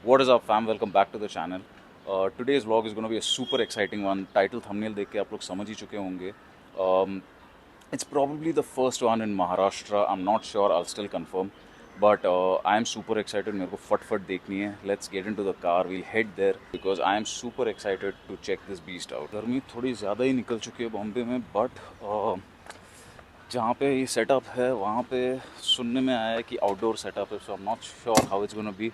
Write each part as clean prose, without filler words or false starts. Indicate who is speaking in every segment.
Speaker 1: What is up fam, welcome back to the channel. Today's vlog is going to be a super exciting one. Title thumbnail देख के आप लोग समझ ही चुके होंगे. It's probably the first one in Maharashtra. I'm not sure, I'll still confirm. But I am super excited. मेरे को फट देखनी है. Let's get into the car. We'll head there because I am super excited to check this beast out. गर्मी थोड़ी ज़्यादा ही निकल चुकी है बॉम्बे में, but जहाँ पे ये सेटअप है वहाँ पे सुनने में आया है कि आउटडोर सेटअप है. So I am not sure how it's gonna be.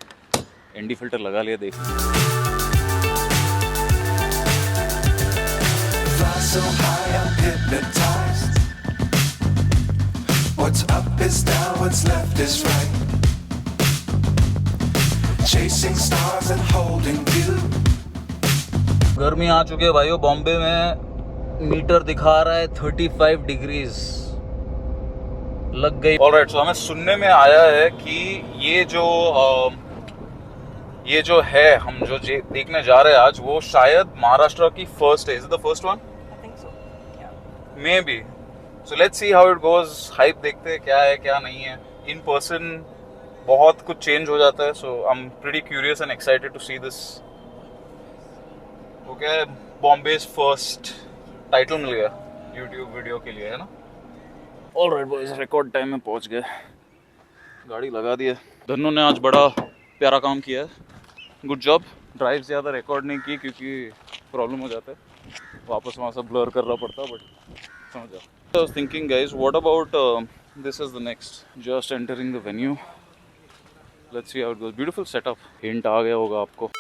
Speaker 1: ND filter लगा लिया, देख
Speaker 2: So high, I'm hypnotized. What's up is down, what's left is right. Chasing stars and holding you.
Speaker 1: गर्मी आ चुकी है भाइयों. बॉम्बे में मीटर दिखा रहा है 35 डिग्रीज. लग गई. ऑलराइट, सो हमें सुनने में आया है कि ये जो है हम जो देखने जा रहे हैं आज, वो शायद महाराष्ट्र की फर्स्ट है. Is it the first one? Maybe. So let's see how it goes. Hype देखते हैं क्या है क्या नहीं है. In person बहुत कुछ change हो जाता है. So I'm pretty curious and excited to see this. Okay, Bombay's first title मिल गया YouTube वीडियो के लिए, है ना? Alright boys, record time में पहुंच गए. गाड़ी लगा दी है. धन्नो ने आज बड़ा प्यारा काम किया है. Good job. ड्राइव ज़्यादा रिकॉर्ड नहीं की क्योंकि प्रॉब्लम हो जाता है. वापस वहाँ से ब्लर करना पड़ता, बट समझ जाओ. I was thinking guys, what about this is the next, just entering the venue. Let's see how it goes. Beautiful setup. Hint आ गया होगा आपको.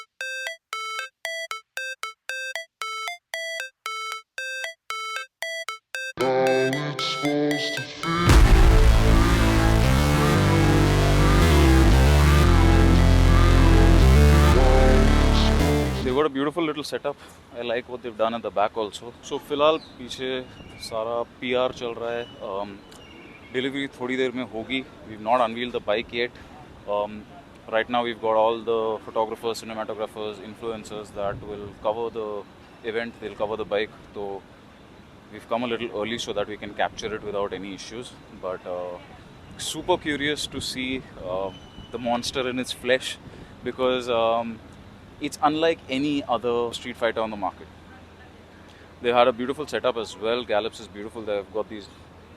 Speaker 1: They've got a beautiful little setup. I like what they've done at the back also. So फिलहाल पीछे सारा PR चल रहा है. Delivery थोड़ी देर में होगी. We've not unveiled the bike yet. Right now we've got all the photographers, cinematographers, influencers that will cover the event. They'll cover the bike. So we've come a little early so that we can capture it without any issues. But super curious to see the monster in its flesh because it's unlike any other street fighter on the market. They had a beautiful setup as well. Gallops is beautiful. They've got these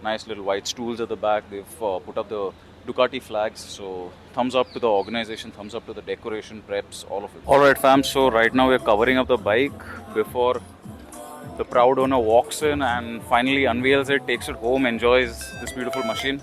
Speaker 1: nice little white stools at the back. They've put up the Ducati flags. So thumbs up to the organization, thumbs up to the decoration, preps, all of it. Alright fam, so right now we're covering up the bike before the proud owner walks in and finally unveils it, takes it home, enjoys this beautiful machine.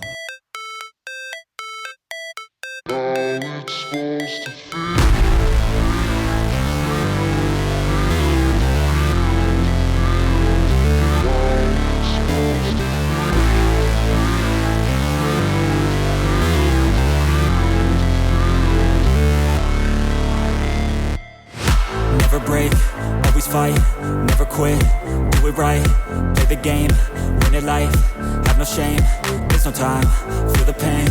Speaker 3: Never break, always fight, never quit, do it right, play the game, win it life, have no shame, there's no time, feel the pain,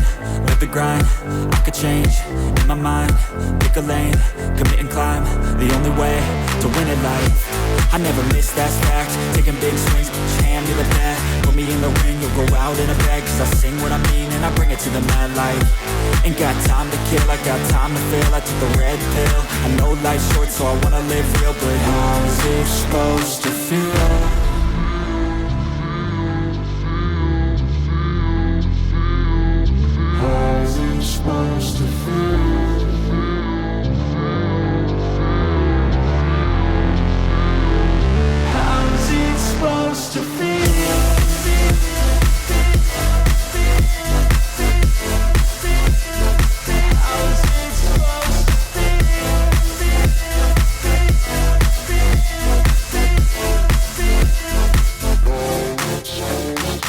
Speaker 3: live the grind, I could change, in my mind, pick a lane, commit and climb, the only way to win it life, I never miss, that's fact, taking big swings, hand me the bat, put me in the ring, you'll go out in a bag, cause I sing what I mean and I bring it to the mad light. Ain't got time to kill, I got time to feel. I took the red pill, I know life's short so I wanna live real. But how's it supposed to feel? How's it supposed to feel? How's it supposed to feel?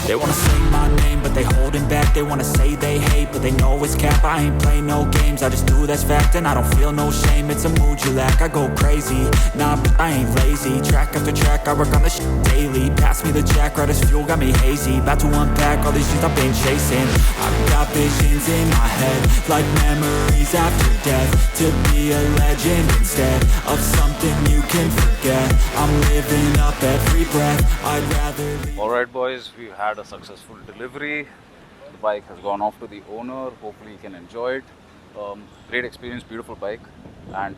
Speaker 3: They wanna say my name, but they holding back. They wanna say they hate, but they know it's cap. I ain't play no games, I just do that's fact. And I don't feel no shame, it's a mood you lack. I go crazy, nah, but I ain't lazy. Track after track, I work on this shit daily. Pass me the jack, right as fuel, got me hazy. About to unpack all these things I've been chasing. I've got visions in my head, like memories after death. To be a legend instead of something you can forget. I'm living up every breath, I'd rather leave.
Speaker 1: Alright boys, we had a successful delivery. The bike has gone off to the owner. Hopefully he can enjoy it. Great experience, beautiful bike, and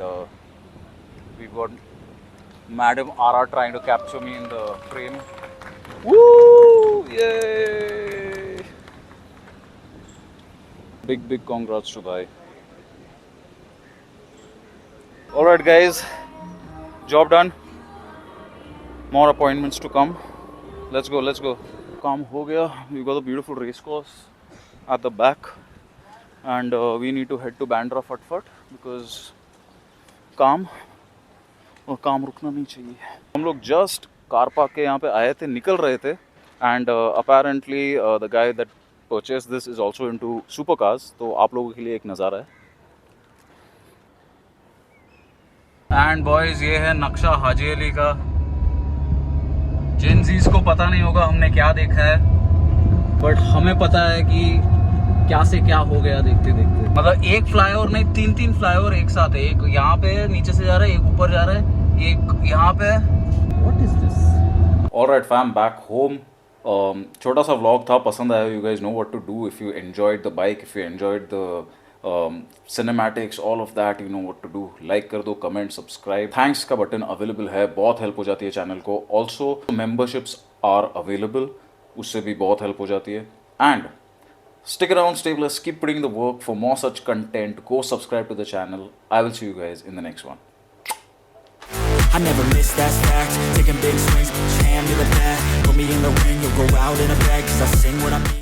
Speaker 1: we've got Madam Ara trying to capture me in the frame. Woo! Yay! Big congrats to Bhai. Alright guys, job done. More appointments to come. Let's go. काम हो गया. We've got a beautiful race course at the back, and we need to head to Bandra फटफट because काम रुकना नहीं चाहिए. हम लोग just car park के यहाँ पे आए थे, निकल रहे थे, and apparently the guy that purchased this is also into supercars. तो आप लोगों के लिए एक नज़ारा है. And boys, ये है नक्शा हाजी अली का. जेनजीज को पता नहीं होगा हमने क्या देखा है, बट हमें पता है कि क्या से क्या हो गया देखते देखते. मतलब एक फ्लाईओवर नहीं, तीन फ्लाईओवर एक साथ है. एक यहाँ पे नीचे से जा रहा है, एक ऊपर जा रहा है, एक यहाँ पे. What is this? Alright fam, back home. छोटा सा व्लॉग था, पसंद आया. You guys know what to do if you enjoyed the bike, if you enjoyed the cinematics, all of that, you know what to do. like कर दो, comment, subscribe. thanks का button available है, बहुत help हो जाती है channel को. also memberships are available, उससे भी बहुत हेल्प हो जाती है. and stick around, stay blessed, keep putting the work for more such content. go subscribe to the channel. I will see you guys in the next one.
Speaker 3: I never miss, that's fact. Taking big swings, put your hand to the bat. Put me in the ring, you'll go out in a bag. 'Cause I sing what I mean.